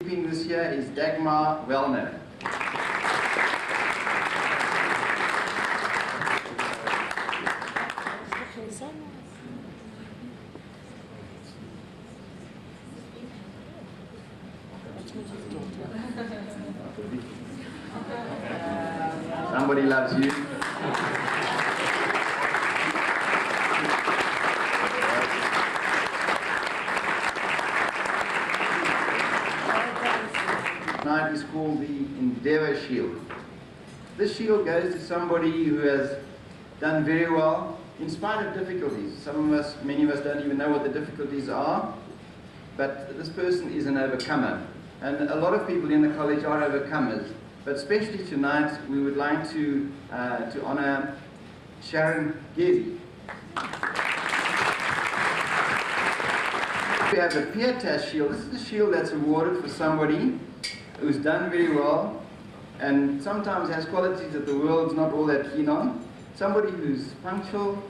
Speaking this year is Dagmar Wellner. Somebody loves you. Tonight is called the Endeavour Shield. This shield goes to somebody who has done very well in spite of difficulties. Some of us, many of us don't even know what the difficulties are, but this person is an overcomer. And a lot of people in the college are overcomers. But especially tonight, we would like to honor Sharon Gezi. We have the Pietas Shield. This is the shield that's awarded for somebody who's done very well and sometimes has qualities that the world's not all that keen on. Somebody who's punctual,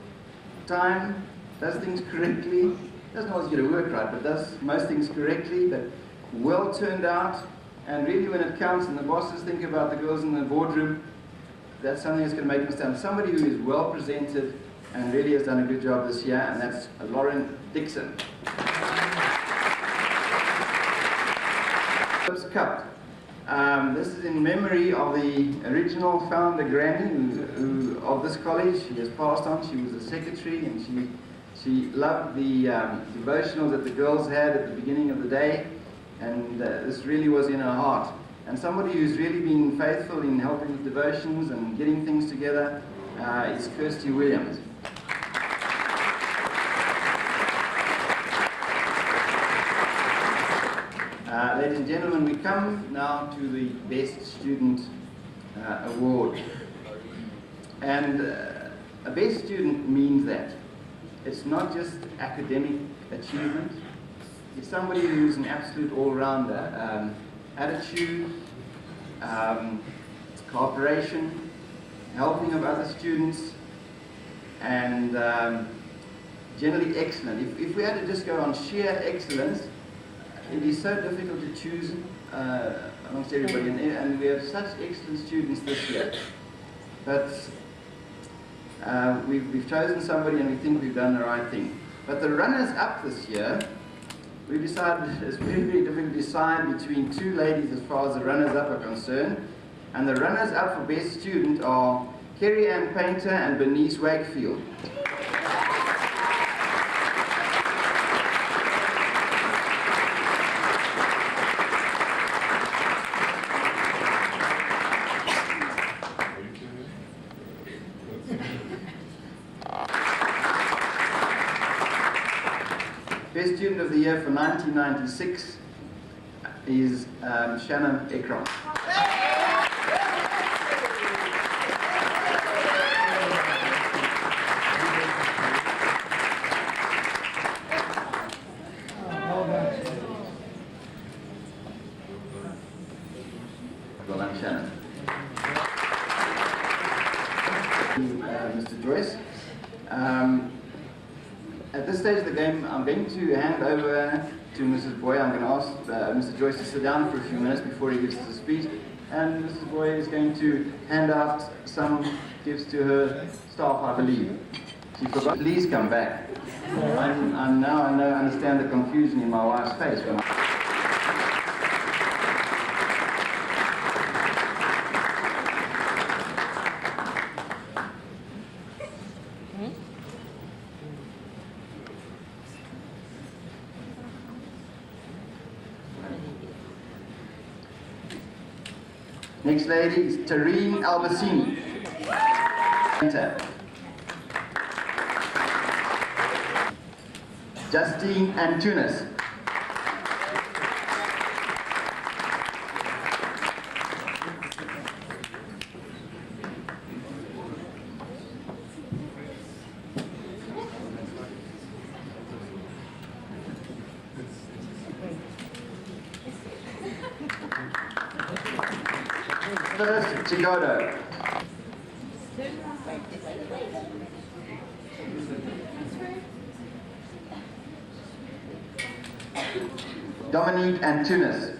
time, does things correctly, doesn't always get a work right, but does most things correctly, but well turned out, and really when it counts and the bosses think about the girls in the boardroom, that's something that's going to make them stand. Somebody who is well presented and really has done a good job this year, and that's Lauren Dixon. Cup. This is in memory of the original founder, Granny, of this college. She has passed on. She was a secretary, and she loved the devotionals that the girls had at the beginning of the day, and this really was in her heart. And somebody who's really been faithful in helping with devotions and getting things together is Kirsty Williams. Ladies and gentlemen, we come now to the Best Student Award. And a Best Student means that. It's not just academic achievement. It's somebody who's an absolute all-rounder. Attitude, cooperation, helping of other students, and generally excellent. If we had to just go on sheer excellence, it is so difficult to choose amongst everybody, and we have such excellent students this year. But we've chosen somebody and we think we've done the right thing. But the runners-up this year, we decided it's very, very difficult to decide between two ladies as far as the runners-up are concerned. And the runners-up for Best Student are Kerry Ann Painter and Bernice Wakefield. Best Student of the Year for 1996 is Shannon Ekron. Well done, Shannon. Mr. Joyce. At this stage of the game, I'm going to hand over to Mrs. Boy. I'm going to ask Mr. Joyce to sit down for a few minutes before he gives the speech. And Mrs. Boy is going to hand out some gifts to her staff, I believe. She forgot. Please come back. I'm now, I understand the confusion in my wife's face. Next lady is Tareen Albacini. Justine Antunes. First, Chigodo. Dominique and Tunis.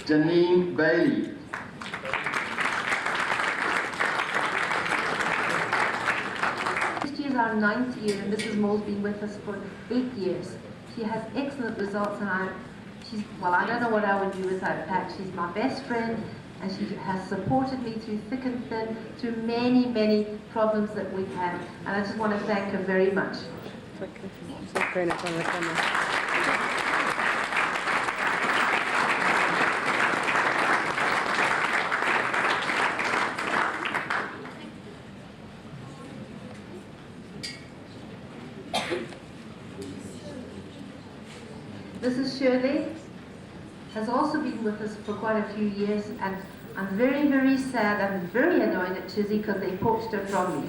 Janine Bailey. This year is our 9th year, and Mrs. Moll's been with us for 8 years. She has excellent results, and I don't know what I would do without Pat. She's my best friend, and she has supported me through thick and thin, through many, many problems that we've had. And I just want to thank her very much. Mrs. Shirley has also been with us for quite a few years, and I'm very, very sad and very annoyed at Chizzy because they poached her from me.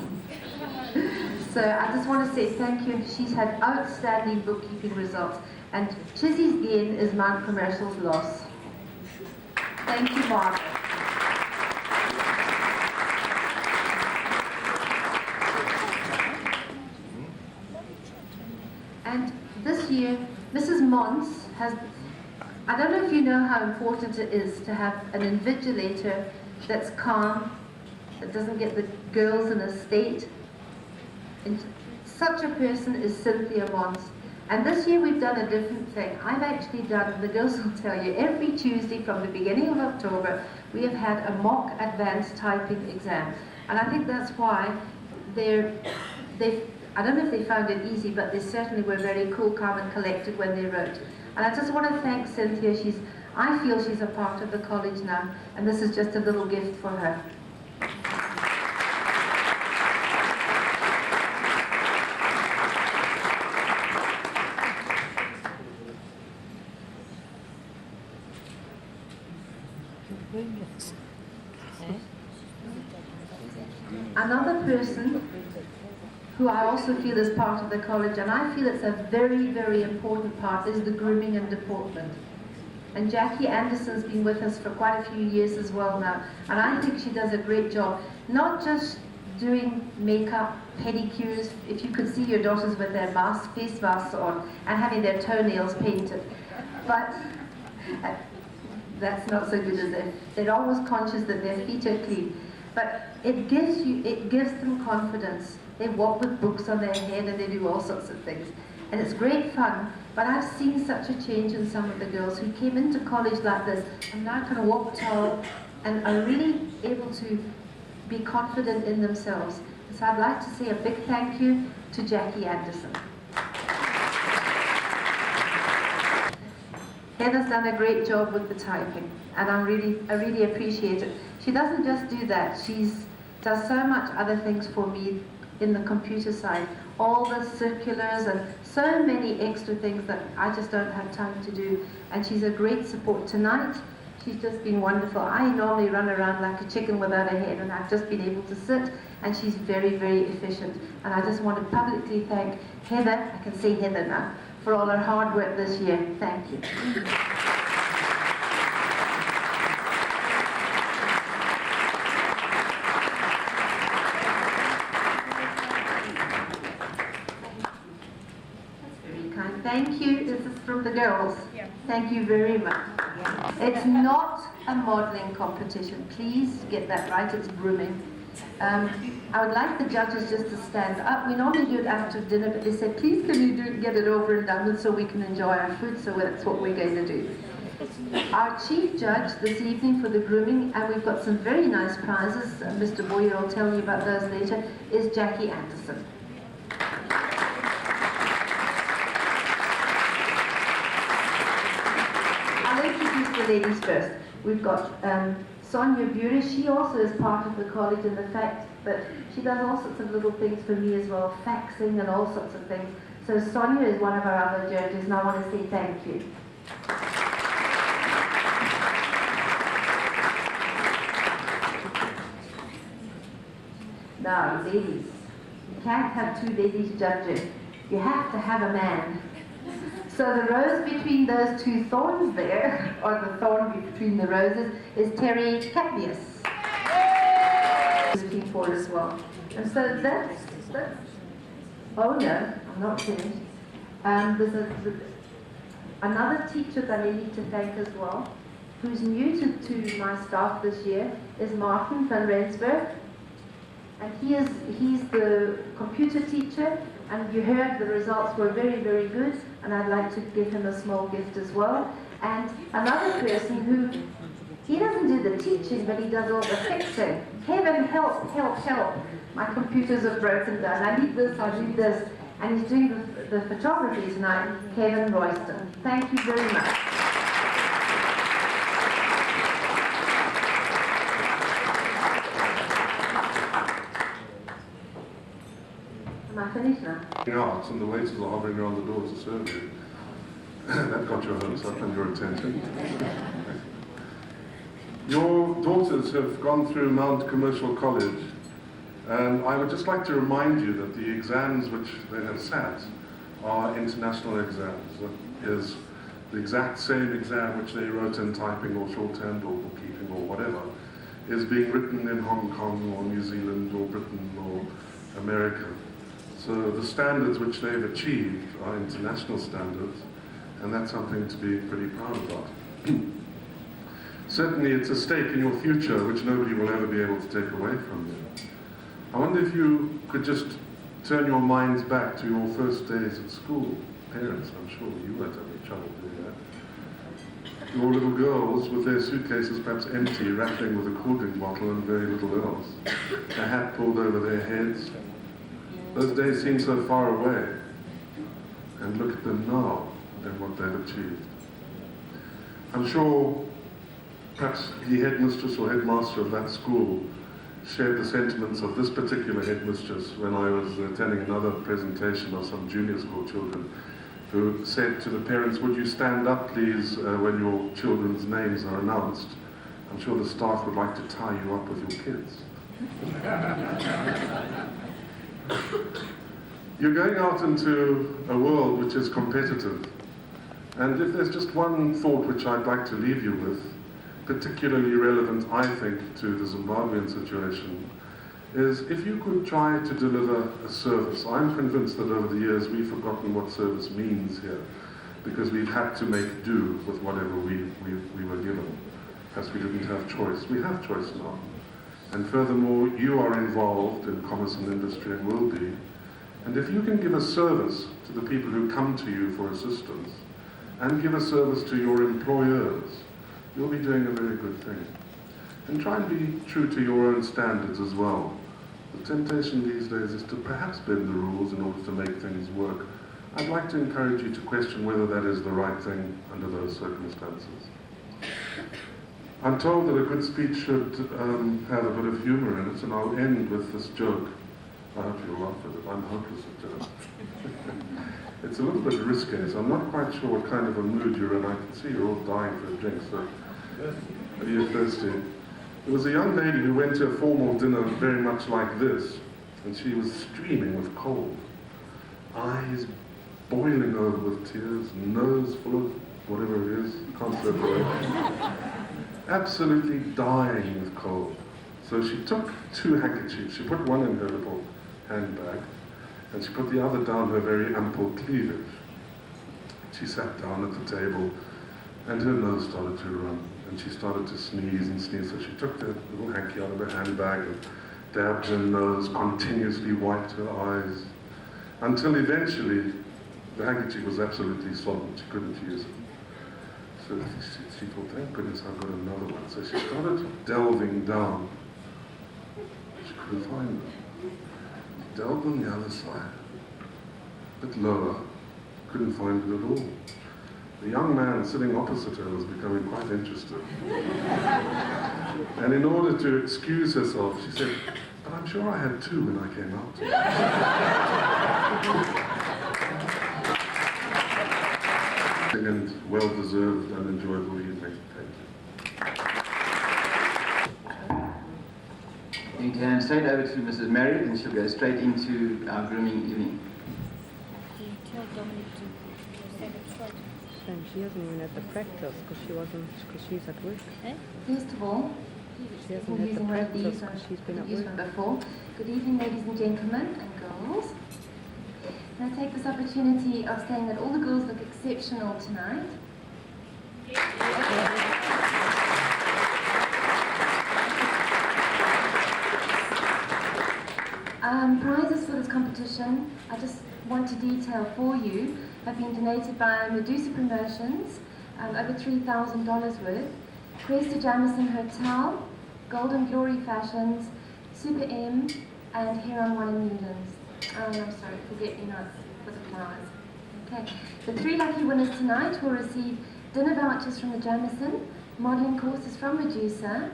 So I just want to say thank you. She's had outstanding bookkeeping results, and Chizzy's gain is Mount Commercial's loss. Thank you, Margaret. And this year, Mrs. Mons has, I don't know if you know how important it is to have an invigilator that's calm, that doesn't get the girls in a state. And such a person is Cynthia Mons. And this year we've done a different thing. I've actually done, the girls will tell you, every Tuesday from the beginning of October, we have had a mock advanced typing exam. And I think that's why I don't know if they found it easy, but they certainly were very cool, calm and collected when they wrote. And I just want to thank Cynthia. I feel she's a part of the college now, and this is just a little gift for her. Another person who I also feel is part of the college, and I feel it's a very, very important part, is the grooming and deportment. And Jackie Anderson's been with us for quite a few years as well now, and I think she does a great job, not just doing makeup, pedicures, if you could see your daughters with their face masks on and having their toenails painted, but that's not so good as if they're always conscious that their feet are clean. But it gives them confidence. They walk with books on their head and they do all sorts of things. And it's great fun, but I've seen such a change in some of the girls who came into college like this and now can walk tall and are really able to be confident in themselves. So I'd like to say a big thank you to Jackie Anderson. Heather's done a great job with the typing, and I really appreciate it. She doesn't just do that, she does so much other things for me in the computer side, all the circulars and so many extra things that I just don't have time to do, and she's a great support. Tonight, she's just been wonderful. I normally run around like a chicken without a head, and I've just been able to sit, and she's very, very efficient. And I just want to publicly thank Heather, I can say Heather now, for all her hard work this year. Thank you. Thank you. This is from the girls. Yeah. Thank you very much. It's not a modelling competition. Please get that right. It's grooming. I would like the judges just to stand up. We normally do it after dinner, but they said, please can you get it over and done with so we can enjoy our food, so that's what we're going to do. Our chief judge this evening for the grooming, and we've got some very nice prizes, Mr. Boyer will tell you about those later, is Jackie Anderson. The ladies first. We've got Sonia Bury. She also is part of the college in the fact that she does all sorts of little things for me as well, faxing and all sorts of things. So Sonia is one of our other judges, and I want to say thank you. Now, ladies, you can't have two ladies judging. You have to have a man. So the rose between those two thorns there, or the thorn between the roses, is Terry Catbius. Looking for as well. And so that's oh no, I'm not finished. There's another teacher that I need to thank as well, who's new to my staff this year, is Martin van Rensburg. And he's the computer teacher, and you heard the results were very, very good, and I'd like to give him a small gift as well. And another person who, he doesn't do the teaching, but he does all the fixing. Kevin, help, help, help. My computers have broken down. I need this, I need this. And he's doing the photography tonight, Kevin Royston. Thank you very much. Am I finished now? Out and the waiters are hovering around the door to serve you. That got your hopes up and your attention. Your daughters have gone through Mount Commercial College, and I would just like to remind you that the exams which they have sat are international exams. It is the exact same exam which they wrote in typing or shorthand or bookkeeping or whatever is being written in Hong Kong or New Zealand or Britain or America. So the standards which they've achieved are international standards, and that's something to be pretty proud about. Certainly it's a stake in your future which nobody will ever be able to take away from you. I wonder if you could just turn your minds back to your first days at school. Parents, I'm sure you won't have any trouble doing that. Your little girls with their suitcases perhaps empty, rattling with a cool drink bottle and very little else. A hat pulled over their heads. Those days seem so far away. And look at them now and what they've achieved. I'm sure perhaps the headmistress or headmaster of that school shared the sentiments of this particular headmistress when I was attending another presentation of some junior school children, who said to the parents, would you stand up please when your children's names are announced? I'm sure the staff would like to tie you up with your kids. You're going out into a world which is competitive, and if there's just one thought which I'd like to leave you with, particularly relevant, I think, to the Zimbabwean situation, is if you could try to deliver a service. I'm convinced that over the years we've forgotten what service means here, because we've had to make do with whatever we were given, because we didn't have choice. We have choice now. And furthermore, you are involved in commerce and industry and will be. And if you can give a service to the people who come to you for assistance, and give a service to your employers, you'll be doing a very good thing. And try and be true to your own standards as well. The temptation these days is to perhaps bend the rules in order to make things work. I'd like to encourage you to question whether that is the right thing under those circumstances. I'm told that a good speech should have a bit of humor in it, and I'll end with this joke. I hope you'll laugh at it. I'm hopeless at jokes. It's a little bit risque, so I'm not quite sure what kind of a mood you're in. I can see you're all dying for a drink, so you're thirsty. There was a young lady who went to a formal dinner very much like this, and she was streaming with cold. Eyes boiling over with tears, nose full of whatever it is, can't separate. Absolutely dying with cold. So she took 2 handkerchiefs. She put one in her little handbag, and she put the other down her very ample cleavage. She sat down at the table, and her nose started to run, and she started to sneeze and sneeze. So she took the little hanky out of her handbag and dabbed her nose, continuously wiped her eyes, until eventually the handkerchief was absolutely solid. She couldn't use it. So she thought, thank goodness I've got another one. So she started delving down. She couldn't find it. Delved on the other side, a bit lower, couldn't find it at all. The young man sitting opposite her was becoming quite interested. And in order to excuse herself, she said, but I'm sure I had 2 when I came out. And well-deserved and enjoyable evening. Thank you. You can hand straight over to Mrs. Mary, and she'll go straight into our grooming evening. Can you tell Dominique to set it straight? And she hasn't even had the practice because she's at work. Eh? First of all, She hasn't had the using one of practice these, because she's been at used work. one before. Good evening, ladies and gentlemen and girls. And I take this opportunity of saying that all the girls look exceptional tonight. Prizes for this competition, I just want to detail for you, have been donated by Medusa Promotions, over $3,000 worth, Cresta Jamison Hotel, Golden Glory Fashions, Super M, and Heron One in Newlands. I'm sorry, forget me not for the flowers. Okay, the 3 lucky winners tonight will receive dinner vouchers from the Jamison, modelling courses from Medusa,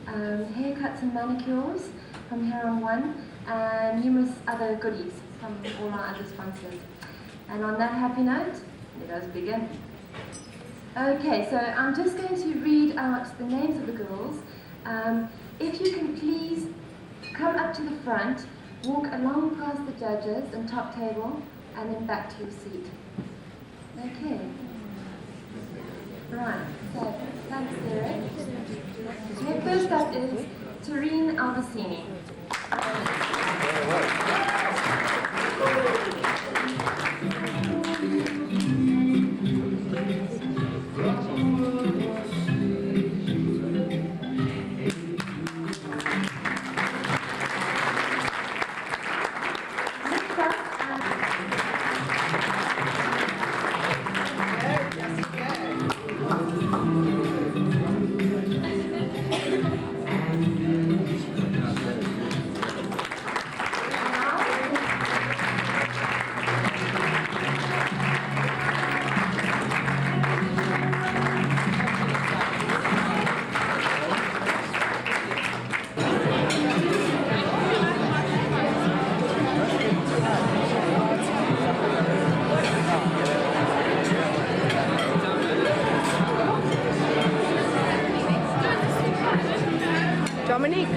haircuts and manicures from Heron One, and numerous other goodies from all our other sponsors. And on that happy note, let us begin. Okay, so I'm just going to read out the names of the girls. If you can please come up to the front, walk along past the judges and top table, and then back to your seat. Okay. Right, so thanks, Derek. Okay, first up is Tareen Albacini. Dominique.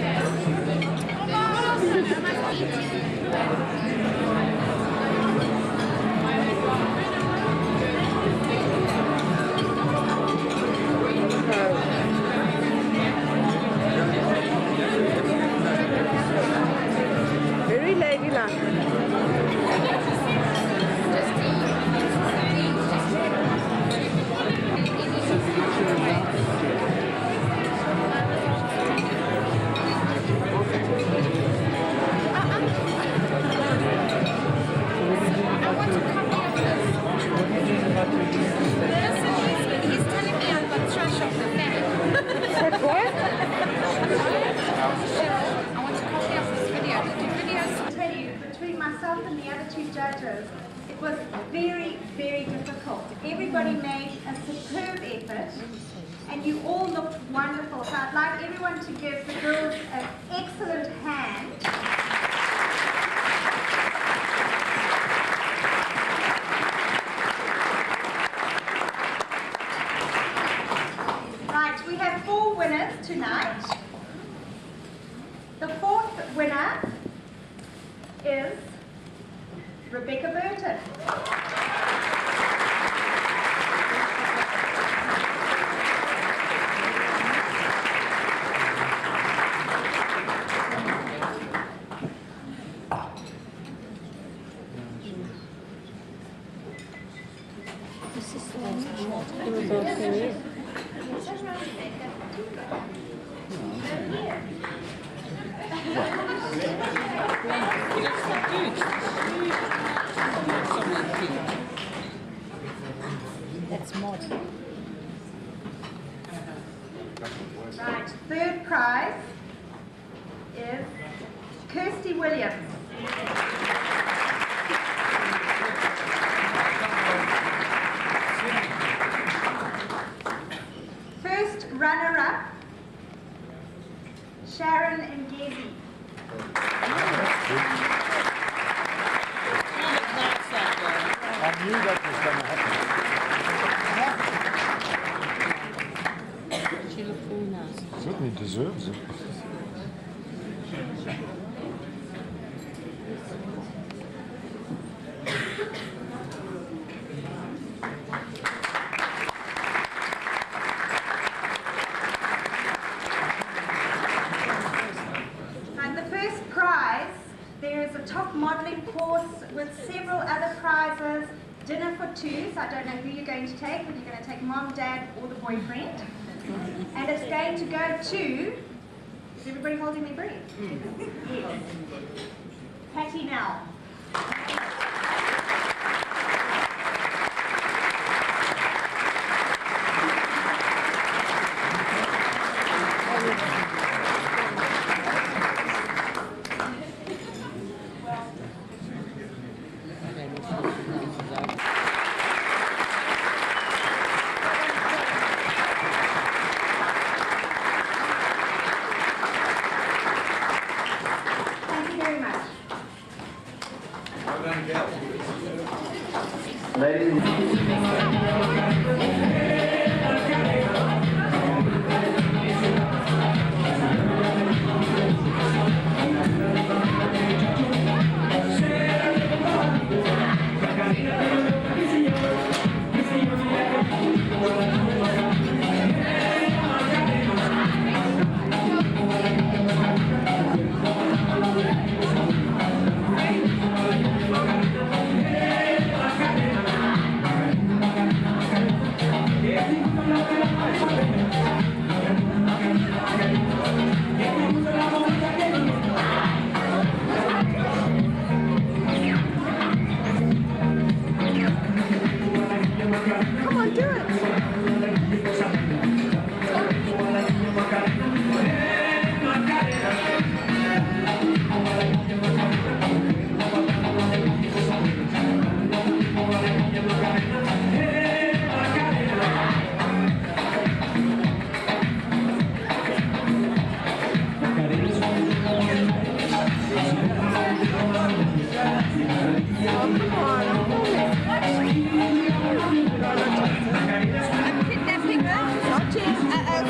Very ladylike. It was very, very difficult. Everybody made a superb effort and you all looked wonderful. So I'd like everyone to give the girls an excellent hand. Right, we have 4 winners tonight. The 4th winner is Rebecca Burton. That's mod. Right, 3rd prize is Kirsty Williams. First runner-up, Sharon Ngezi. I knew that was going to happen. She looked very nice. Certainly deserves it. And the first prize, there is a top modelling course with several other prizes, dinner for 2, so I don't know who you're going to take, whether you're going to take mom, dad, or the boyfriend. And it's going to go to, is everybody holding their breath? Patty Nell. Thank you very much. Ladies and Come on, do it.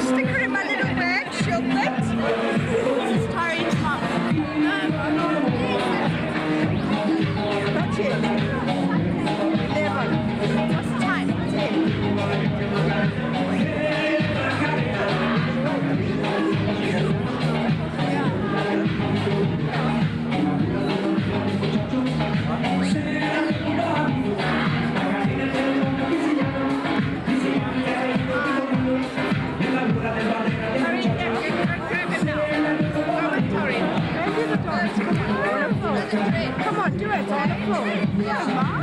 Stick her in my little bag, she'll fit. This is Tari's mum. That's it. 11. What's the time? 10. Come on, do it on the floor. Yeah.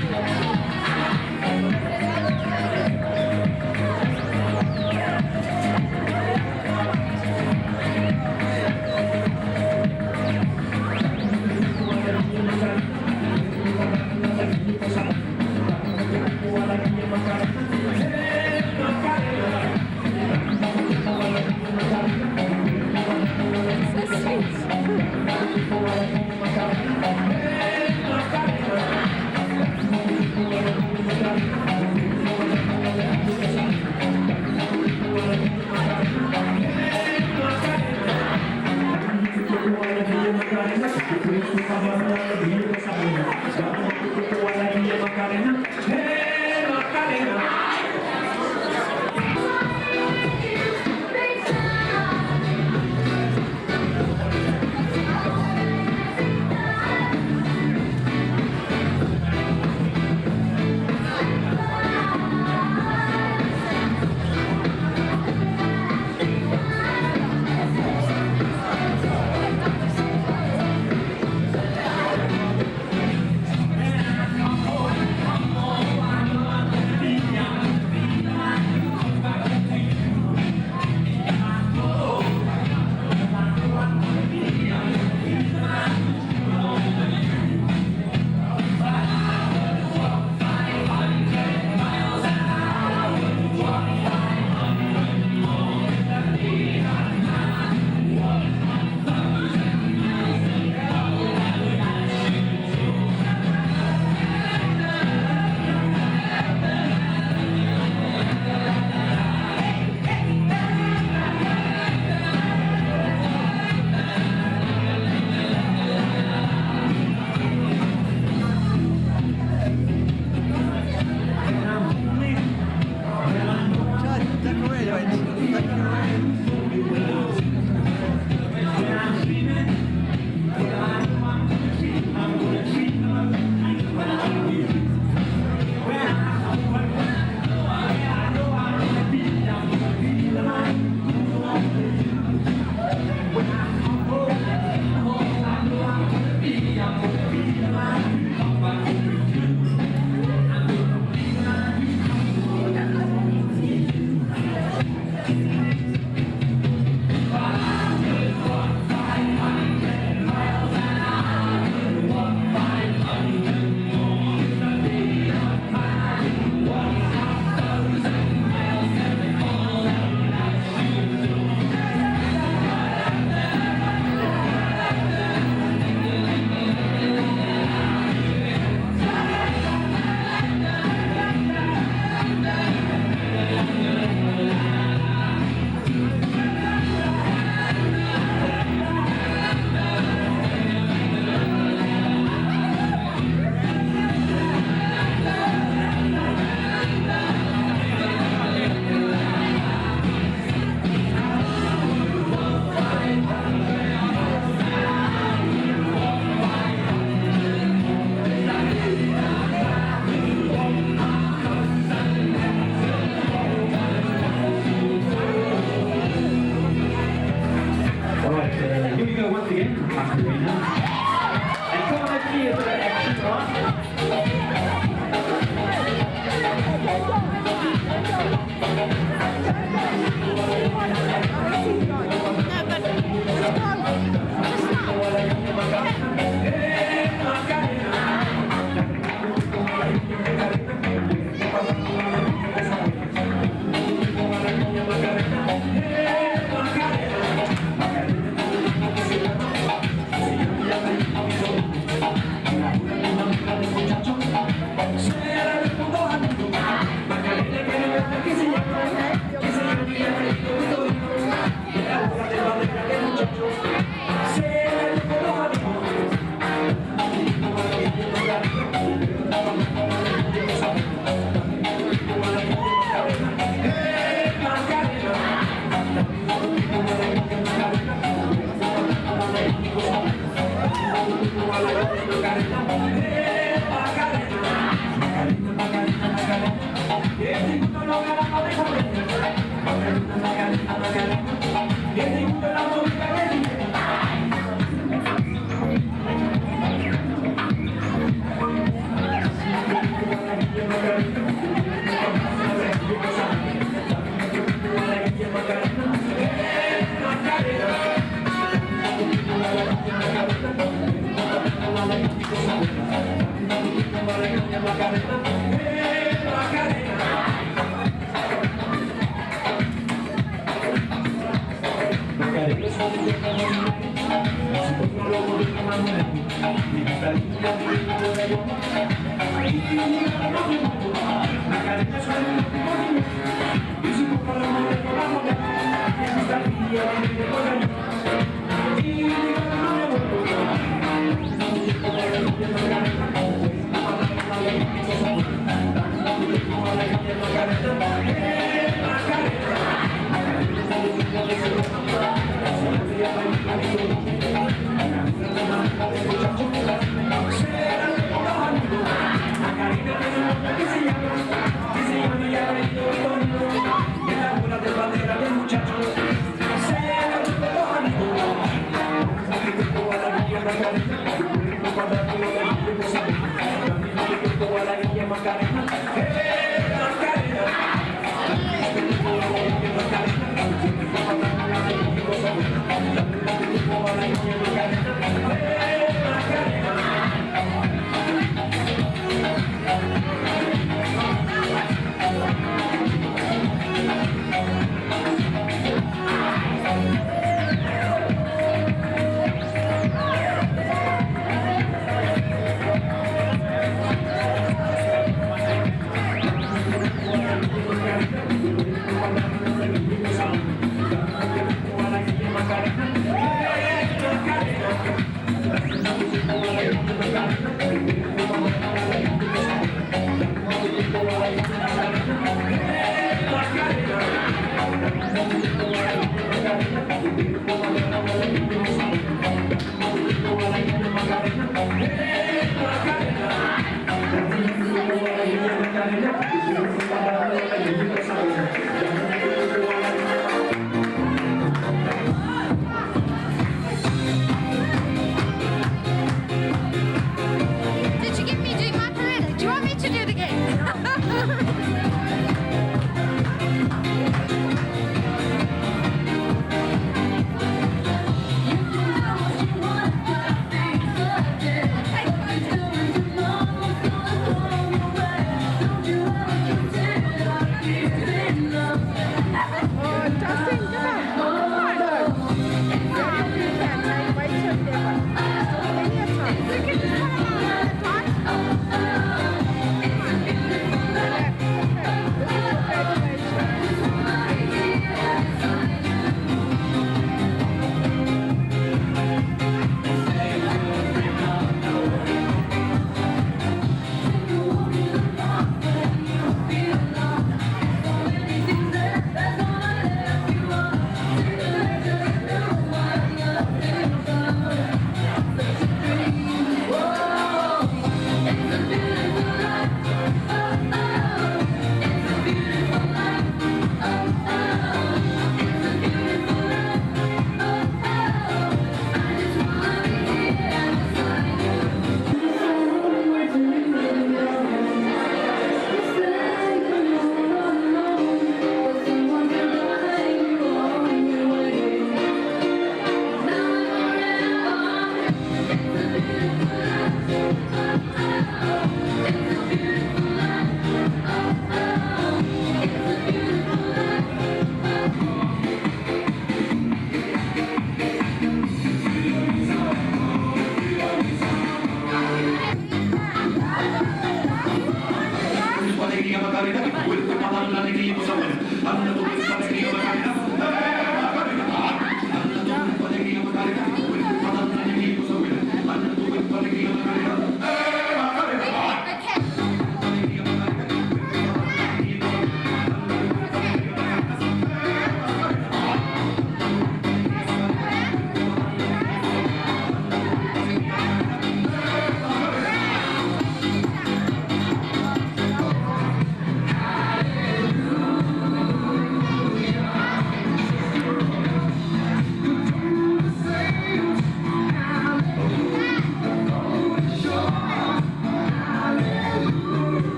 we go once again, Macarena. And come on, let's see a bit of action, right?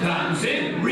Dancing.